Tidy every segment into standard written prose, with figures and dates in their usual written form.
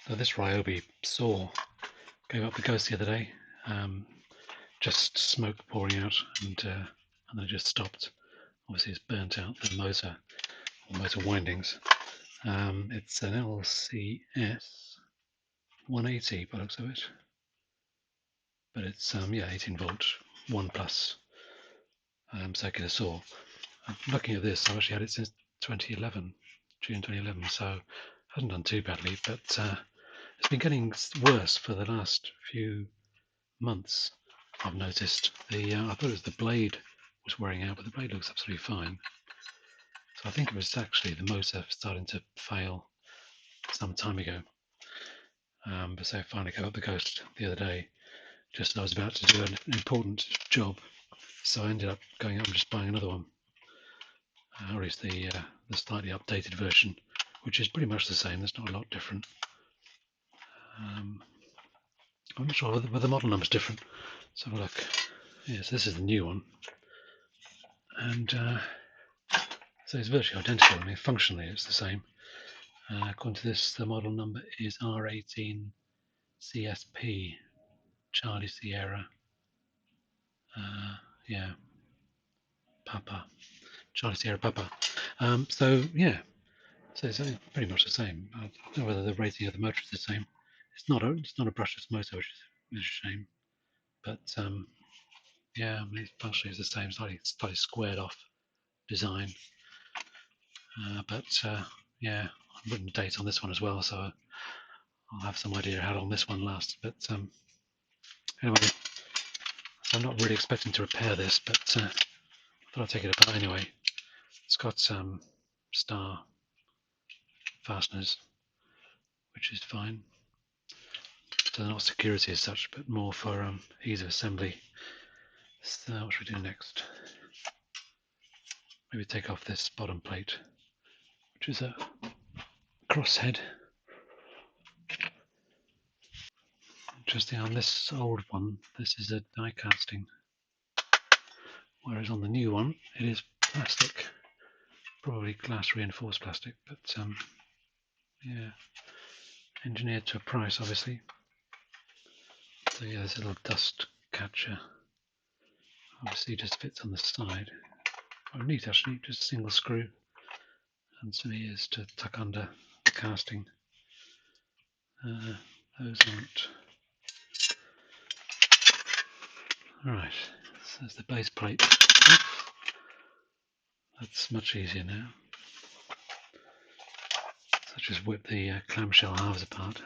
So this Ryobi saw gave up the ghost the other day. Just smoke pouring out, and then it just stopped. Obviously, it's burnt out the motor or motor windings. It's an LCS-180 by the looks of it, but it's 18 volt 1 plus circular saw. Looking at this, I've actually had it since 2011, June 2011, so it hasn't done too badly, but it's been getting worse for the last few months. I've noticed I thought it was the blade was wearing out, but the blade looks absolutely fine. So I think it was actually the motor starting to fail some time ago. But so I finally gave up the ghost the other day, just as I was about to do an important job. So I ended up going up and just buying another one, or at least the slightly updated version, which is pretty much the same. There's not a lot different. I'm not sure whether the model number's different. Let's have a look. Yes, this is the new one, and so it's virtually identical. I mean, functionally it's the same. According to this, the model number is R18 CSP Charlie Sierra. Yeah, Papa. Charlie Sierra Papa. So yeah, so it's pretty much the same. I don't know whether the rating of the motor is the same. It's not a brushless motor, which is a shame. But yeah, I mean, functionally it's the same, slightly squared off design. But yeah, I've written a date on this one as well, so I'll have some idea how long this one lasts. But anyway, so I'm not really expecting to repair this, but I thought I'd take it apart anyway. It's got star fasteners, which is fine. So not security as such, but more for ease of assembly. So what should we do next? Maybe take off this bottom plate, which is a crosshead. Interesting, on this old one, this is a die casting, whereas on the new one, it is plastic, probably glass reinforced plastic, but yeah, engineered to a price, obviously. So yeah, there's a little dust catcher. Obviously, just fits on the side. Oh, neat actually, just a single screw, and some ears to tuck under the casting. Those aren't. Right, so there's the base plate. That's much easier now. So just whip the clamshell halves apart.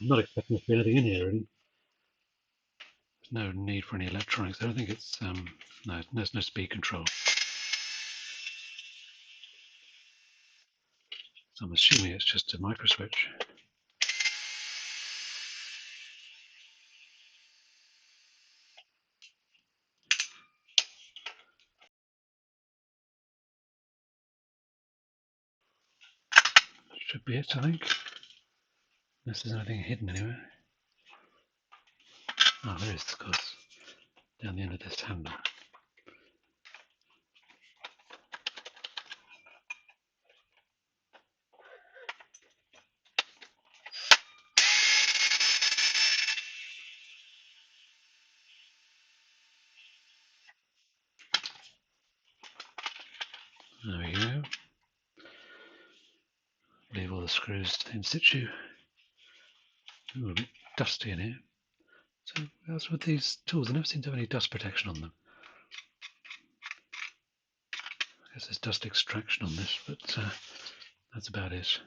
I'm not expecting there to be anything in here really. There's no need for any electronics. I don't think it's no, there's no speed control. So I'm assuming it's just a micro switch. Should be it, I think. Unless there's anything hidden anywhere. Oh, there is, of course, down the end of this handle. There we go. Leave all the screws in situ. Ooh, a bit dusty in here. So as with these tools, I never seem to have any dust protection on them. I guess there's dust extraction on this, but that's about it.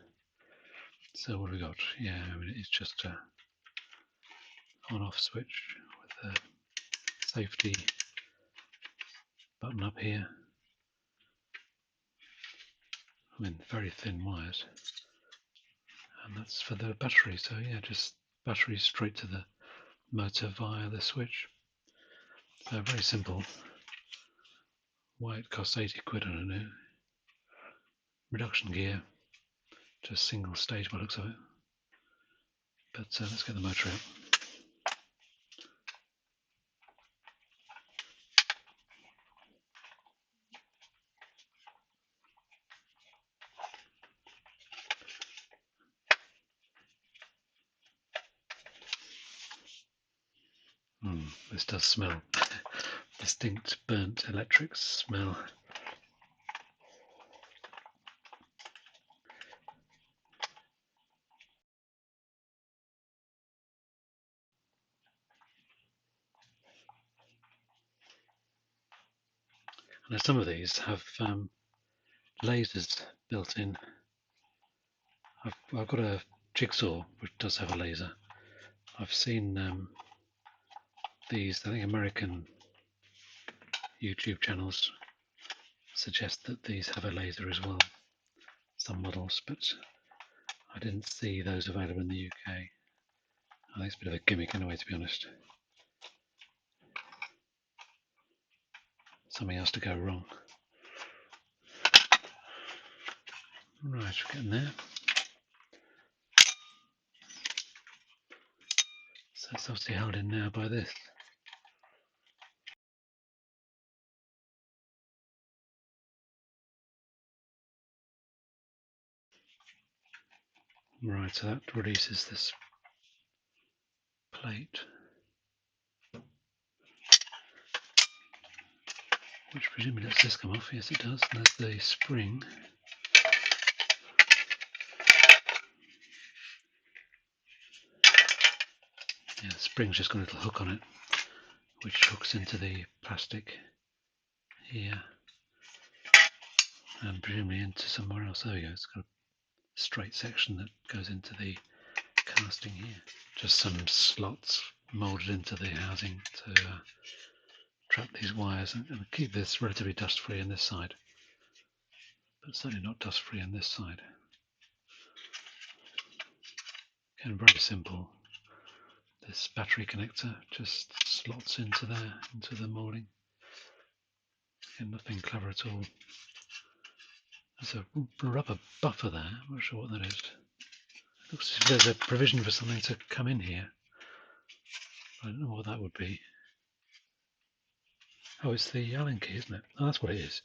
So what have we got? Yeah, I mean, it's just a on-off switch with a safety button up here. I mean, very thin wires. And that's for the battery, so yeah, just battery straight to the motor via the switch. So very simple. Why it costs 80 quid, I don't know. Reduction gear, just single stage by the looks of it. But let's get the motor out. this does smell. Distinct burnt electric smell. Now some of these have lasers built in. I've got a jigsaw which does have a laser. I've seen these, I think American YouTube channels suggest that these have a laser as well, some models, but I didn't see those available in the UK. I think it's a bit of a gimmick in a way, to be honest. Something else to go wrong. Right, we're getting there. So it's obviously held in now by this. Right, so that releases this plate, which presumably lets this come off. Yes, it does. And there's the spring. Yeah, the spring's just got a little hook on it, which hooks into the plastic here, and presumably into somewhere else. There we go. It's got a straight section that goes into the casting here. Just some slots moulded into the housing to trap these wires and keep this relatively dust free on this side, but certainly not dust free on this side. Again, very simple. This battery connector just slots into there, into the moulding. Again, nothing clever at all. There's a rubber buffer there. I'm not sure what that is. Looks as if there's a provision for something to come in here. I don't know what that would be. Oh, it's the Allen key, isn't it? Oh, that's what it is.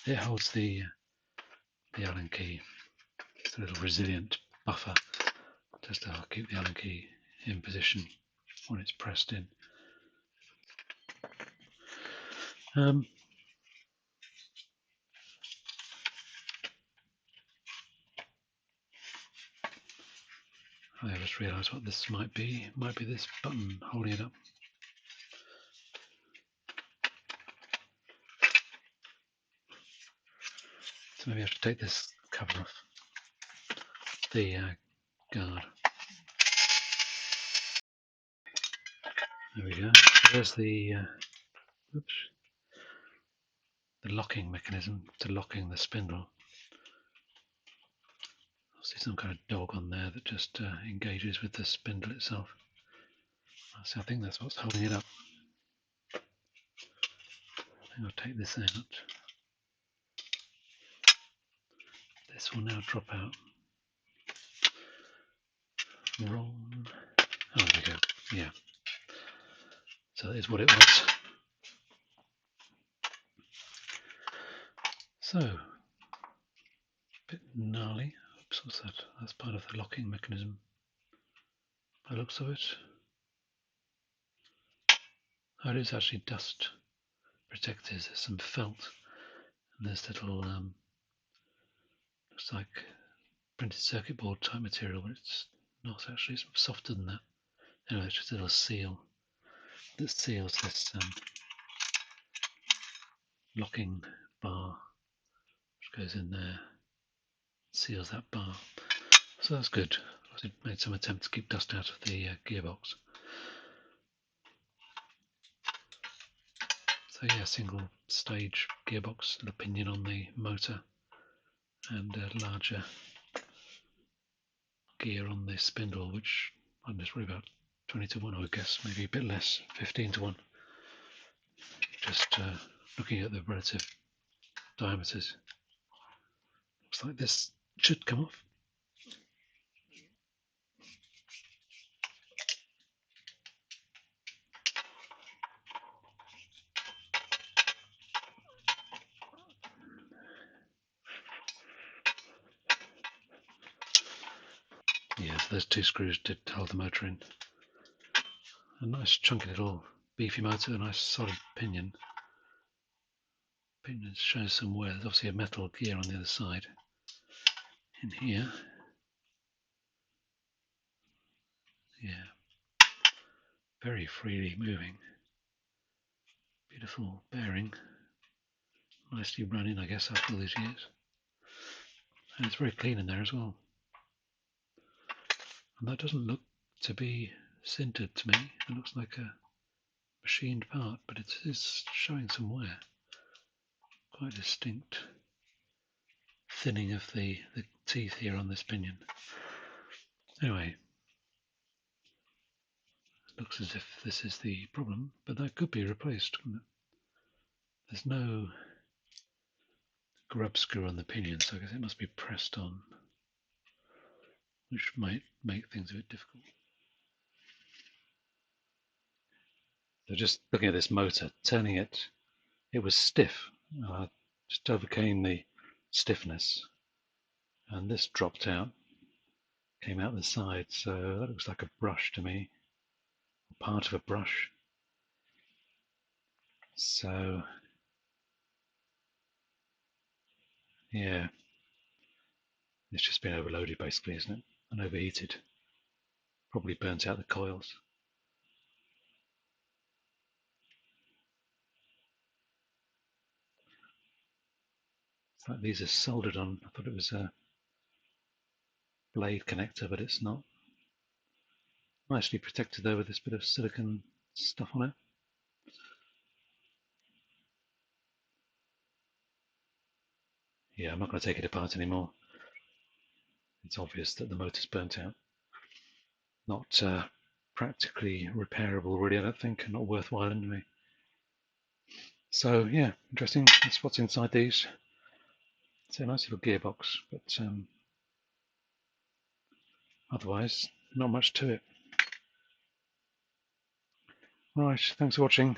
It holds the Allen key. It's a little resilient buffer just to keep the Allen key in position when it's pressed in. I just realised what this might be. It might be this button holding it up. So maybe I have to take this cover off the guard. There we go. There's the oops, the locking mechanism to locking the spindle. I see some kind of dog on there that just engages with the spindle itself. So I think that's what's holding it up. I think I'll take this out. This will now drop out. Wrong. Oh, there we go. Yeah. So that is what it was. So, a bit gnarly. Oops, what's that? That's part of the locking mechanism. By the looks of it. Oh, it is actually dust protected. There's some felt. And there's little, looks like printed circuit board type material, but it's not actually. It's softer than that. Anyway, it's just a little seal that seals this locking bar, which goes in there, seals that bar. So that's good. I made some attempt to keep dust out of the gearbox. So yeah, single stage gearbox, little pinion on the motor, and a larger gear on the spindle, which I'm just really about 20 to 1, I would guess, maybe a bit less, 15 to 1. Just looking at the relative diameters. Looks like this should come off. Yeah, so those two screws did hold the motor in. A nice chunky little beefy motor, a nice solid pinion. Pinion shows some wear. There's obviously a metal gear on the other side. In here, yeah, very freely moving. Beautiful bearing. Nicely running, I guess, after all these years. And it's very clean in there as well. And that doesn't look to be sintered to me. It looks like a machined part, but it is showing some wear. Quite distinct thinning of the teeth here on this pinion. Anyway, it looks as if this is the problem, but that could be replaced, couldn't it? There's no grub screw on the pinion, so I guess it must be pressed on, which might make things a bit difficult. So just looking at this motor, turning it, it was stiff. Just overcame the stiffness, and this dropped out, came out the side, so that looks like a brush to me, part of a brush. So yeah, it's just been overloaded basically, isn't it? And overheated. Probably burnt out the coils. It's like these are soldered on. I thought it was a blade connector, but it's not. Nicely protected though with this bit of silicone stuff on it. Yeah, I'm not going to take it apart anymore. It's obvious that the motor's burnt out. Not practically repairable, really, I don't think, and not worthwhile anyway. So, yeah, interesting. That's what's inside these. It's a nice little gearbox, but otherwise, not much to it. Right, thanks for watching.